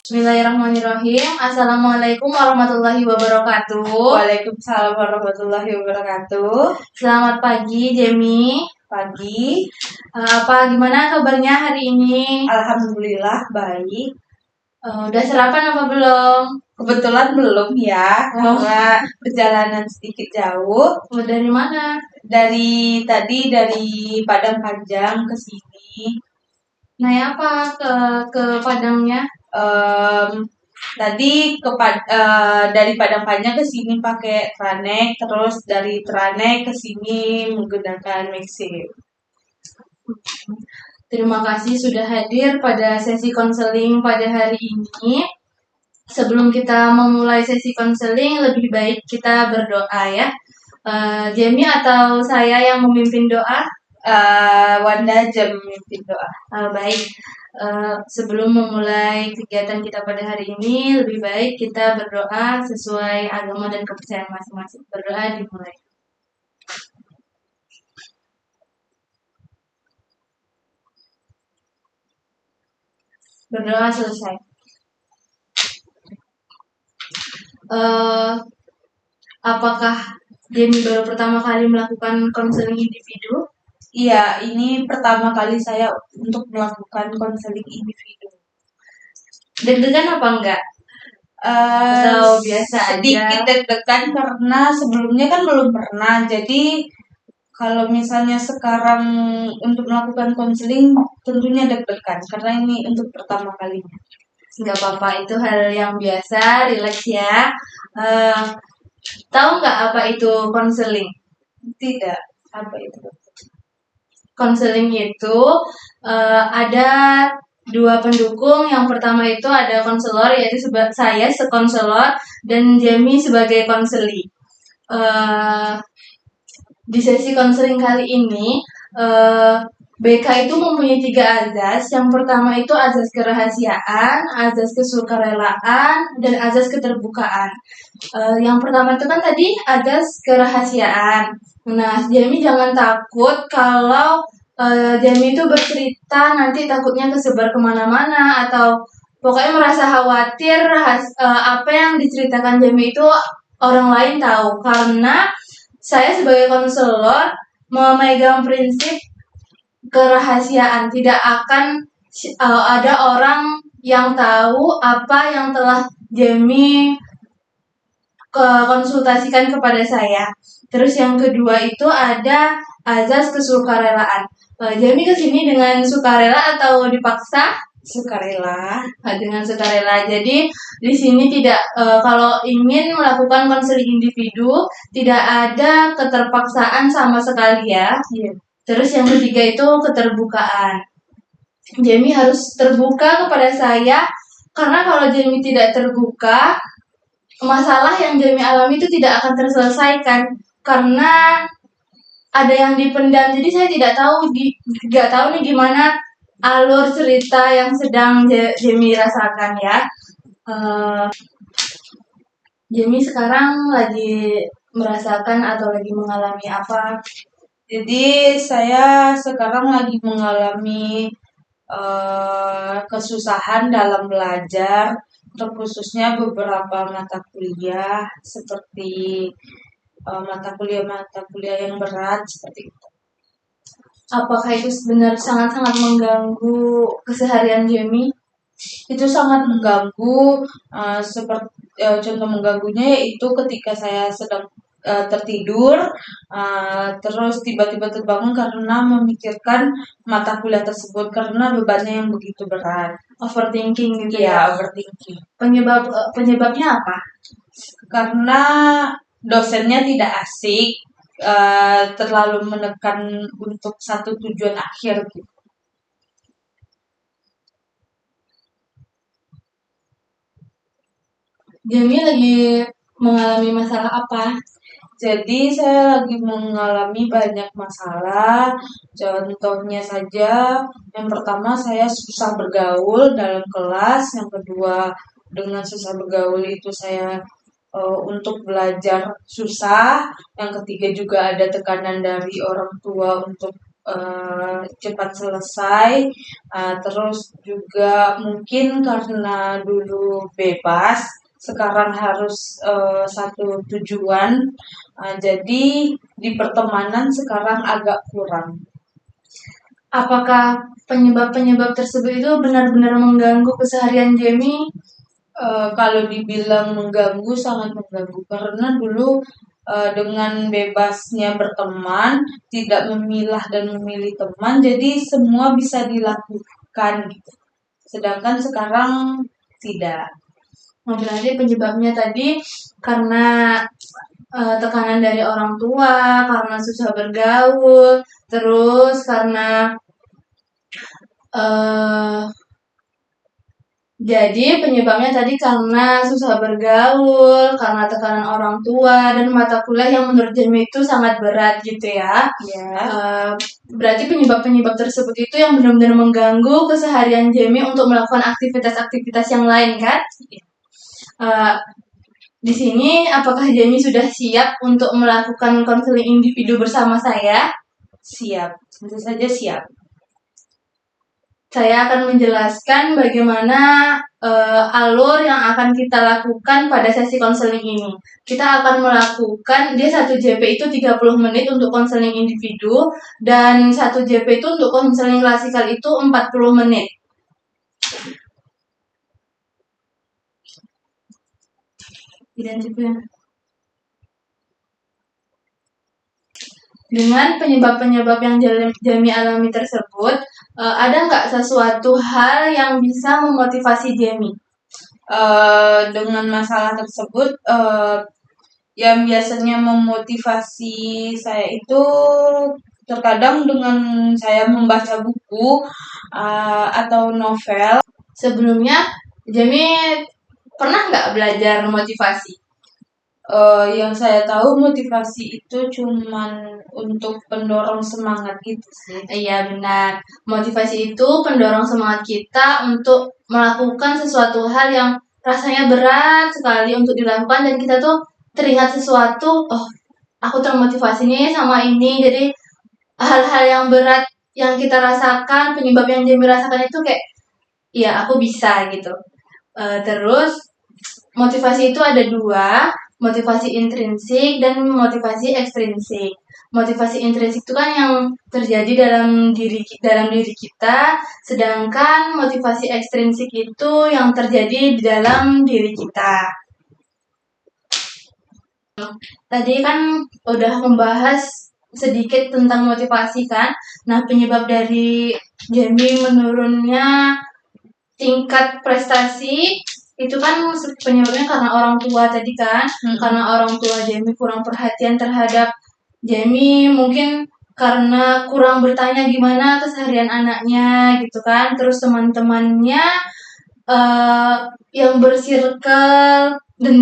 Bismillahirrahmanirrahim. Assalamualaikum warahmatullahi wabarakatuh. Waalaikumsalam warahmatullahi wabarakatuh. Selamat pagi, Jemi. Pagi. Gimana kabarnya hari ini? Alhamdulillah baik. Udah sarapan apa belum? Kebetulan belum ya, karena perjalanan sedikit jauh. Dari mana? Dari Padang Panjang ke sini. Naik apa ke Padangnya? Tadi dari Padang Panjang ke sini pakai Tranek, terus dari Tranek ke sini menggunakan Maxim. Terima kasih sudah hadir pada sesi konseling pada hari ini. Sebelum kita memulai sesi konseling, lebih baik kita berdoa ya. Jemi atau saya yang memimpin doa? Wanda aja memimpin doa. Baik. Sebelum memulai kegiatan kita pada hari ini, lebih baik kita berdoa sesuai agama dan kepercayaan masing-masing. Berdoa dimulai. Berdoa selesai. Apakah Jemi baru pertama kali melakukan konseling individu? Iya, ini pertama kali saya untuk melakukan konseling individu. Deg-degan apa enggak? Atau biasa aja? Sedikit deg-degan karena sebelumnya kan belum pernah. Jadi kalau misalnya sekarang untuk melakukan konseling tentunya deg-degan karena ini untuk pertama kalinya. Nggak apa-apa, itu hal yang biasa, relax ya. Tahu nggak apa itu konseling? Tidak, apa itu? Konseling itu ada dua pendukung. Yang pertama itu ada konselor, yaitu saya sekonselor dan Jemi sebagai konseli. Di sesi konseling kali ini BK itu mempunyai 3 azas. Yang pertama itu azas kerahasiaan, azas kesukarelaan, dan azas keterbukaan. Yang pertama itu kan tadi azas kerahasiaan. Nah, Jemi jangan takut kalau Jemi itu bercerita nanti takutnya kesebar kemana-mana atau pokoknya merasa khawatir apa yang diceritakan Jemi itu orang lain tahu, karena saya sebagai konselor memegang prinsip kerahasiaan. Tidak akan ada orang yang tahu apa yang telah Jemi konsultasikan kepada saya. Terus yang kedua itu ada azas kesukarelaan. Jemi kesini dengan sukarela atau dipaksa? Sukarela. Dengan sukarela. Jadi di sini tidak kalau ingin melakukan konseling individu tidak ada keterpaksaan sama sekali ya. Terus yang ketiga itu keterbukaan. Jemi harus terbuka kepada saya, karena kalau Jemi tidak terbuka, masalah yang Jemi alami itu tidak akan terselesaikan karena ada yang dipendam. Jadi saya tidak tahu nih gimana alur cerita yang sedang Jemi rasakan ya. Jemi sekarang lagi merasakan atau lagi mengalami apa? Jadi saya sekarang lagi mengalami kesusahan dalam belajar, terkhususnya beberapa mata kuliah seperti mata kuliah yang berat seperti itu. Apakah itu sebenarnya sangat-sangat mengganggu keseharian Jemi? Itu sangat mengganggu, contoh mengganggunya yaitu ketika saya sedang tertidur, terus tiba-tiba terbangun karena memikirkan mata kuliah tersebut karena bebannya yang begitu berat. Overthinking gitu ya? Overthinking. Penyebabnya apa? Karena dosennya tidak asik, terlalu menekan untuk satu tujuan akhir gitu. Jemi lagi mengalami masalah apa? Jadi saya lagi mengalami banyak masalah. Contohnya saja, yang pertama saya susah bergaul dalam kelas. Yang kedua, dengan susah bergaul itu saya untuk belajar susah. Yang ketiga juga ada tekanan dari orang tua untuk cepat selesai. Terus juga mungkin karena dulu bebas, sekarang harus satu tujuan. Jadi di pertemanan sekarang agak kurang. Apakah penyebab-penyebab tersebut itu benar-benar mengganggu keseharian Jamie? Kalau dibilang mengganggu, sangat mengganggu karena dulu dengan bebasnya berteman, tidak memilah dan memilih teman, jadi semua bisa dilakukan gitu. Sedangkan sekarang tidak. Nah, berarti penyebabnya tadi karena tekanan dari orang tua, karena susah bergaul, terus karena eh, jadi penyebabnya tadi karena susah bergaul, karena tekanan orang tua, dan mata kuliah yang menurut Jamie itu sangat berat gitu ya. Ya. Berarti penyebab-penyebab tersebut itu yang benar-benar mengganggu keseharian Jamie untuk melakukan aktivitas-aktivitas yang lain kan? Uh, di sini apakah Jamie sudah siap untuk melakukan konseling individu bersama saya? Siap, tentu saja siap. Saya akan menjelaskan bagaimana alur yang akan kita lakukan pada sesi konseling ini. Kita akan melakukan, dia 1 JP itu 30 menit untuk konseling individu, dan 1 JP itu untuk konseling klasikal itu 40 menit. Dengan penyebab-penyebab yang Jamie alami tersebut, ada nggak sesuatu hal yang bisa memotivasi Jamie? Dengan masalah tersebut, yang biasanya memotivasi saya itu terkadang dengan saya membaca buku atau novel. Sebelumnya, Jamie pernah nggak belajar motivasi? Yang saya tahu motivasi itu cuman untuk pendorong semangat gitu sih. Iya benar. Motivasi itu pendorong semangat kita untuk melakukan sesuatu hal yang rasanya berat sekali untuk dilakukan, dan kita tuh teringat sesuatu, oh aku termotivasi nih sama ini. Jadi hal-hal yang berat yang kita rasakan, penyebab yang Jamie rasakan itu kayak, iya aku bisa gitu. Terus motivasi itu ada 2, motivasi intrinsik dan motivasi ekstrinsik. Motivasi intrinsik itu kan yang terjadi dalam diri kita, sedangkan motivasi ekstrinsik itu yang terjadi di dalam diri kita. Tadi kan udah membahas sedikit tentang motivasi kan. Nah, penyebab dari Jamie menurunnya tingkat prestasi itu kan penyebabnya karena orang tua tadi kan. Karena orang tua Jamie kurang perhatian terhadap Jamie, mungkin karena kurang bertanya gimana keseharian anaknya gitu kan. Terus teman-temannya yang bersirkel, dan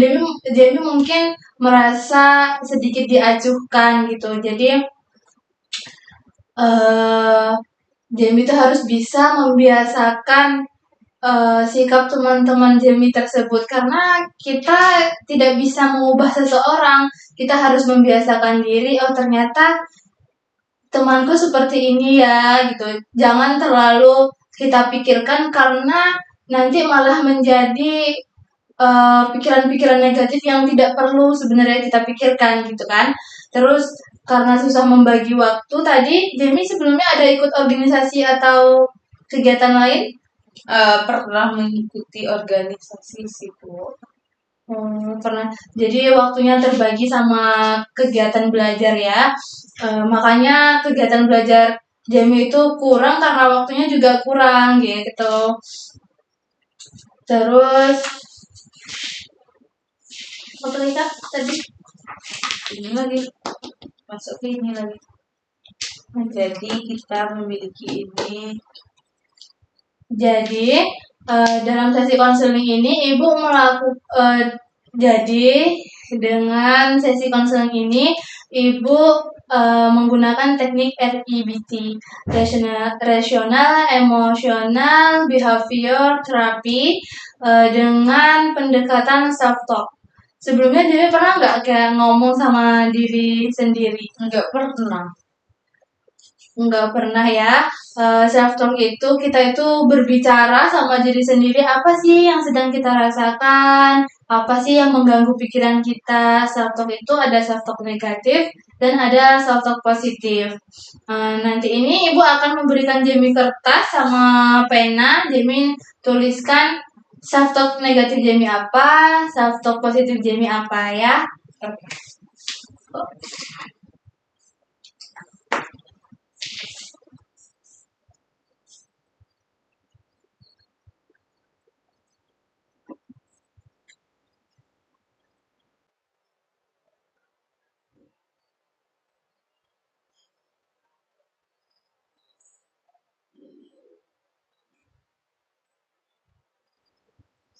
Jamie mungkin merasa sedikit diacuhkan gitu. Jadi Jamie itu harus bisa membiasakan sikap teman-teman Jamie tersebut, karena kita tidak bisa mengubah seseorang. Kita harus membiasakan diri, oh ternyata temanku seperti ini ya gitu. Jangan terlalu kita pikirkan, karena nanti malah menjadi pikiran-pikiran negatif yang tidak perlu sebenarnya kita pikirkan gitu kan. Terus karena susah membagi waktu tadi, Jamie sebelumnya ada ikut organisasi atau kegiatan lain? Pernah mengikuti organisasi sih Bu. Pernah. Jadi waktunya terbagi sama kegiatan belajar ya. Makanya kegiatan belajar Jamie itu kurang karena waktunya juga kurang gitu. Terus apa lagi Kak tadi? Ini lagi masuk ke ini lagi. Jadi kita memiliki ini. Jadi dalam sesi konseling ini Ibu melakukan jadi dengan sesi konseling ini Ibu menggunakan teknik REBT, Rational Emotional Behavior Therapy, dengan pendekatan self talk. Sebelumnya Dewi pernah nggak kayak ngomong sama diri sendiri? Nggak pernah. nggak pernah ya. Self talk itu kita itu berbicara sama diri sendiri, apa sih yang sedang kita rasakan, apa sih yang mengganggu pikiran kita. Self talk itu ada self talk negatif dan ada self talk positif. Nanti ini ibu akan memberikan Jemi kertas sama pena. Jemi tuliskan self talk negatif Jemi apa, self talk positif Jemi apa ya.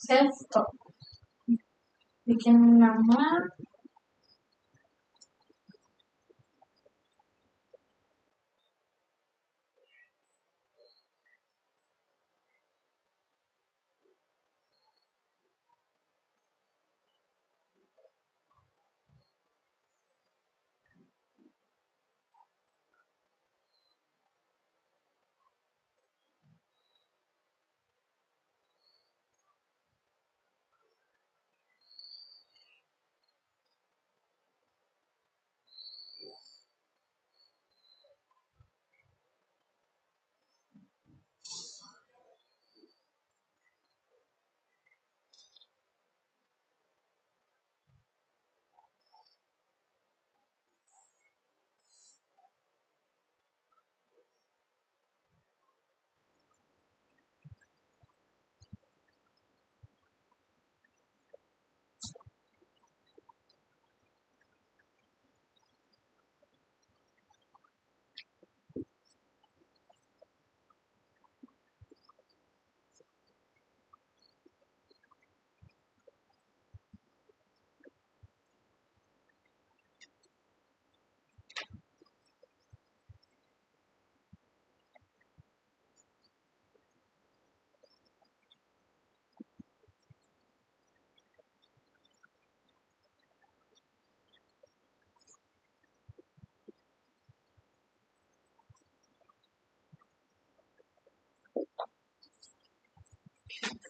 Self talk, bikin nama.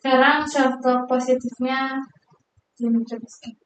Sekarang self talk positifnya Jemi tuliskan.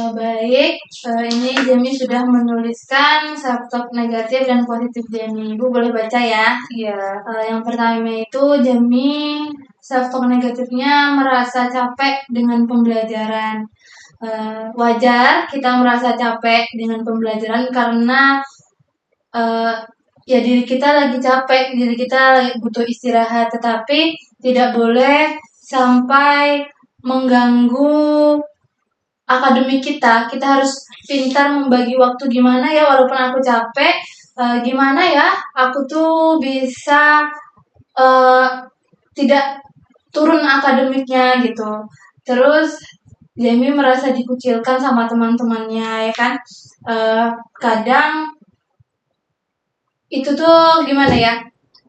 Baik, ini Jemi sudah menuliskan self talk negatif dan positif Jemi. Ibu boleh baca ya. Iya. Yang pertama itu Jemi self talk negatifnya merasa capek dengan pembelajaran. Wajar kita merasa capek dengan pembelajaran karena ya diri kita lagi capek, diri kita butuh istirahat, tetapi tidak boleh sampai mengganggu akademik kita. Kita harus pintar membagi waktu, gimana ya walaupun aku capek, gimana ya aku tuh bisa tidak turun akademiknya gitu. Terus Jamie merasa dikucilkan sama teman-temannya ya kan. Kadang itu tuh gimana ya,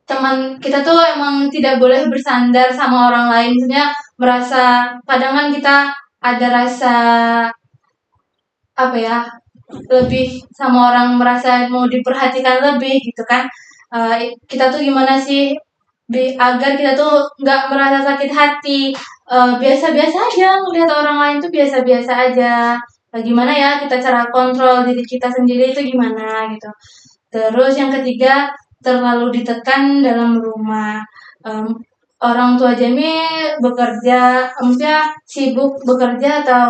teman kita tuh emang tidak boleh bersandar sama orang lain, maksudnya merasa kadang kan kita ada rasa apa ya, lebih sama orang, merasa mau diperhatikan lebih gitu kan. Kita tuh gimana sih agar kita tuh nggak merasa sakit hati, biasa-biasa aja melihat orang lain tuh biasa-biasa aja. Gimana ya kita cara kontrol diri kita sendiri itu gimana gitu. Terus yang ketiga, terlalu ditekan dalam rumah. Orang tua Jamie bekerja, maksudnya sibuk bekerja atau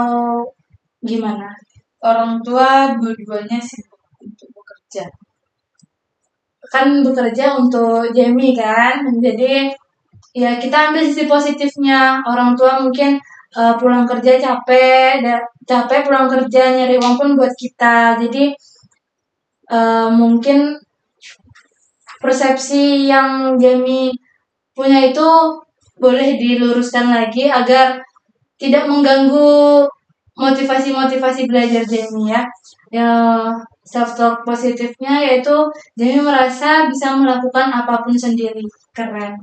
gimana? Orang tua dua-duanya sibuk untuk bekerja. Kan bekerja untuk Jamie kan, jadi ya kita ambil sisi positifnya. Orang tua mungkin pulang kerja capek pulang kerja nyari uang pun buat kita. Jadi mungkin persepsi yang Jamie punya itu boleh diluruskan lagi agar tidak mengganggu motivasi-motivasi belajar Jamie ya. Ya, self talk positifnya yaitu Jamie merasa bisa melakukan apapun sendiri. Keren.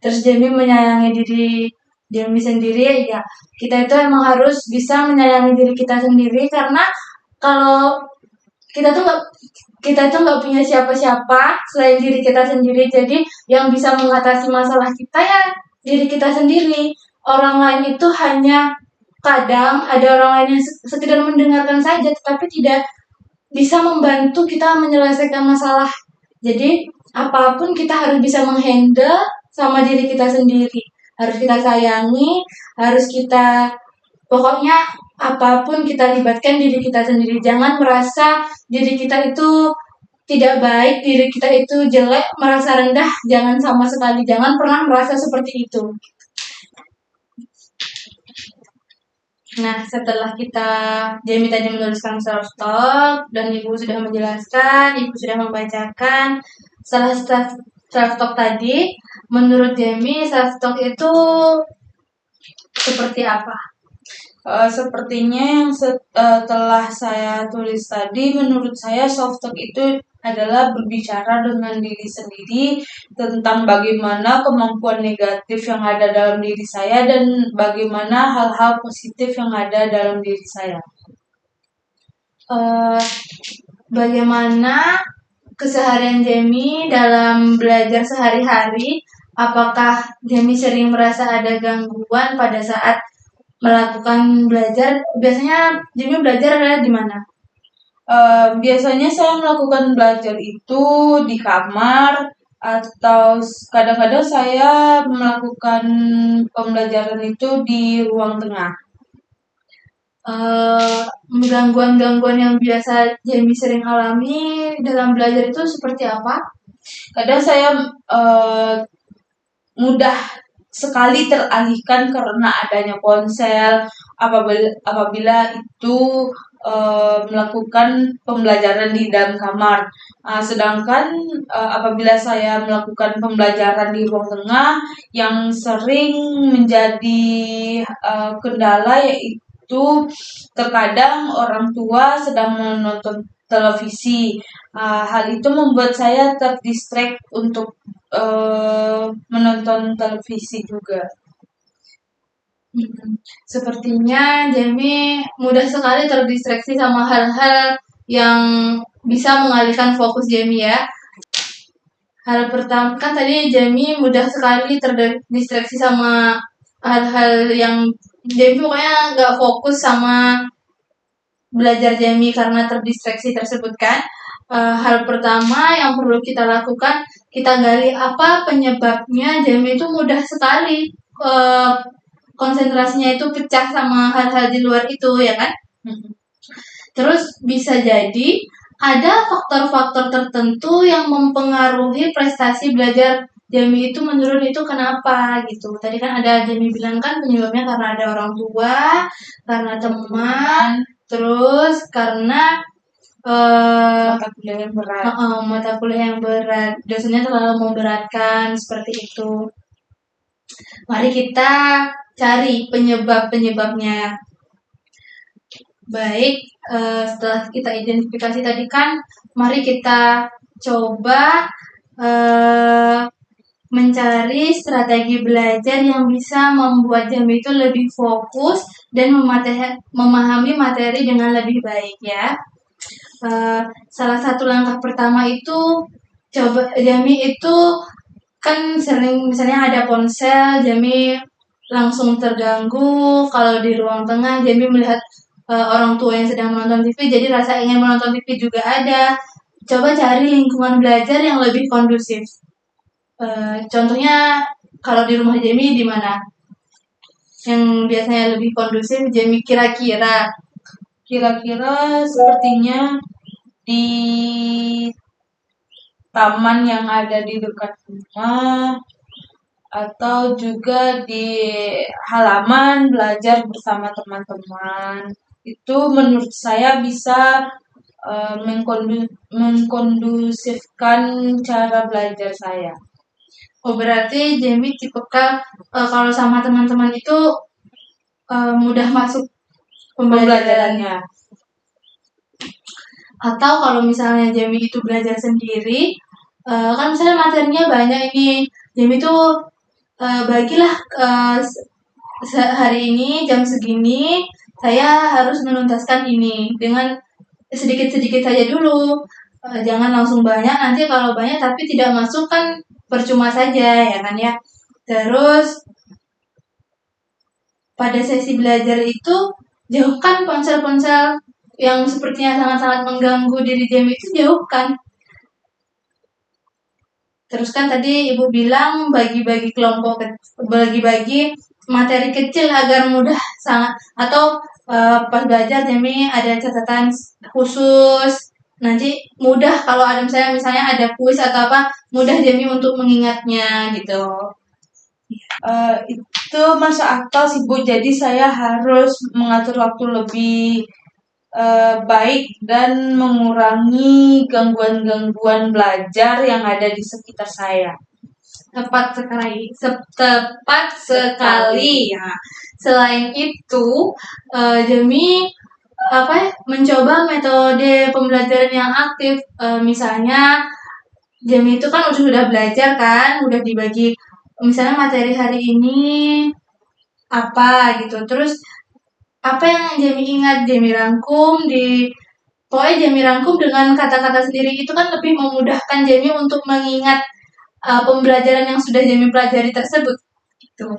Terus Jamie menyayangi diri Jamie sendiri, ya kita itu emang harus bisa menyayangi diri kita sendiri, karena kalau kita tuh nggak punya siapa-siapa selain diri kita sendiri. Jadi yang bisa mengatasi masalah kita ya diri kita sendiri. Orang lain itu hanya kadang ada orang lain yang sekedar mendengarkan saja, tetapi tidak bisa membantu kita menyelesaikan masalah. Jadi apapun kita harus bisa menghandle sama diri kita sendiri. Harus kita sayangi, harus kita pokoknya apapun kita libatkan diri kita sendiri. Jangan merasa diri kita itu tidak baik, diri kita itu jelek, merasa rendah. Jangan sama sekali. Jangan pernah merasa seperti itu. Nah, setelah Jamie tadi menuliskan self talk dan Ibu sudah menjelaskan, Ibu sudah membacakan. Setelah self talk tadi, menurut Jamie self talk itu seperti apa? Sepertinya yang setelah saya tulis tadi, menurut saya self talk itu adalah berbicara dengan diri sendiri tentang bagaimana kemampuan negatif yang ada dalam diri saya dan bagaimana hal-hal positif yang ada dalam diri saya. Bagaimana keseharian Jamie dalam belajar sehari-hari? Apakah Jamie sering merasa ada gangguan pada saat melakukan belajar? Biasanya Jamie belajar adalah di mana? Biasanya saya melakukan belajar itu di kamar atau kadang-kadang saya melakukan pembelajaran itu di ruang tengah. Gangguan-gangguan yang biasa Jamie sering alami dalam belajar itu seperti apa? Kadang saya mudah sekali teralihkan karena adanya ponsel apabila itu melakukan pembelajaran di dalam kamar. Sedangkan apabila saya melakukan pembelajaran di ruang tengah, yang sering menjadi kendala yaitu terkadang orang tua sedang menonton televisi. Hal itu membuat saya terdistract untuk menonton televisi juga. Sepertinya Jamie mudah sekali terdistraksi sama hal-hal yang bisa mengalihkan fokus Jamie ya. Hal pertama kan tadi Jamie mudah sekali terdistraksi sama hal-hal yang Jamie pokoknya nggak fokus sama belajar Jamie karena terdistraksi tersebut kan. Hal pertama yang perlu kita lakukan, kita gali apa penyebabnya Jamie itu mudah sekali konsentrasinya itu pecah sama hal-hal di luar itu ya kan. Terus bisa jadi ada faktor-faktor tertentu yang mempengaruhi prestasi belajar Jamie itu menurun, itu kenapa gitu. Tadi kan ada Jamie bilang kan penyebabnya karena ada orang tua, karena teman, terus karena mata kuliah yang berat. Mata kuliah yang berat, dosennya terlalu memberatkan seperti itu. Mari kita cari penyebab-penyebabnya. Baik, setelah kita identifikasi tadi kan, mari kita coba mencari strategi belajar yang bisa membuat Jamie itu lebih fokus dan memahami materi dengan lebih baik ya. Salah satu langkah pertama itu coba Jamie itu kan sering misalnya ada ponsel, Jamie langsung terganggu. Kalau di ruang tengah Jamie melihat orang tua yang sedang menonton TV, jadi rasa ingin menonton TV juga ada. Coba cari lingkungan belajar yang lebih kondusif. Contohnya kalau di rumah Jamie di mana? Yang biasanya lebih kondusif Jamie kira-kira. kira-kira sepertinya di taman yang ada di dekat rumah atau juga di halaman belajar bersama teman-teman. Itu menurut saya bisa mengkondusifkan cara belajar saya. Oh, berarti Jamie tipikal kalau sama teman-teman itu mudah masuk pembelajaran. Pembelajarannya. Atau kalau misalnya Jamie itu belajar sendiri, kan misalnya materinya banyak ini, Jamie itu bagilah hari ini jam segini saya harus menuntaskan ini dengan sedikit-sedikit saja dulu. Jangan langsung banyak, nanti kalau banyak tapi tidak masuk kan percuma saja ya kan ya. Terus pada sesi belajar itu jauhkan ponsel-ponsel yang sepertinya sangat-sangat mengganggu diri Jamie itu jauhkan. Terus kan tadi Ibu bilang bagi-bagi kelompok, bagi-bagi materi kecil agar mudah sangat atau pas belajar Jamie ada catatan khusus. Nanti mudah kalau ada misalnya ada kuis atau apa, mudah Jamie untuk mengingatnya gitu. Itu masuk akal sih Bu, jadi saya harus mengatur waktu lebih baik dan mengurangi gangguan-gangguan belajar yang ada di sekitar saya. Tepat sekali ya. Selain itu, Jamie mencoba metode pembelajaran yang aktif. Misalnya Jamie itu kan sudah belajar kan, udah dibagi misalnya materi hari ini apa gitu. Terus apa yang Jamie ingat, Jamie rangkum pokoknya Jamie rangkum dengan kata-kata sendiri itu kan lebih memudahkan Jamie untuk mengingat pembelajaran yang sudah Jamie pelajari tersebut. Gitu.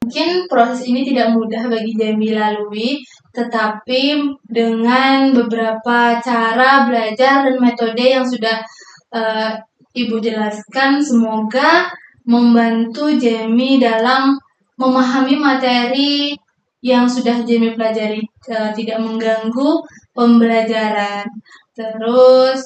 Mungkin proses ini tidak mudah bagi Jamie lalui, tetapi dengan beberapa cara belajar dan metode yang sudah Ibu jelaskan, semoga membantu Jamie dalam memahami materi yang sudah Jamie pelajari, tidak mengganggu pembelajaran. Terus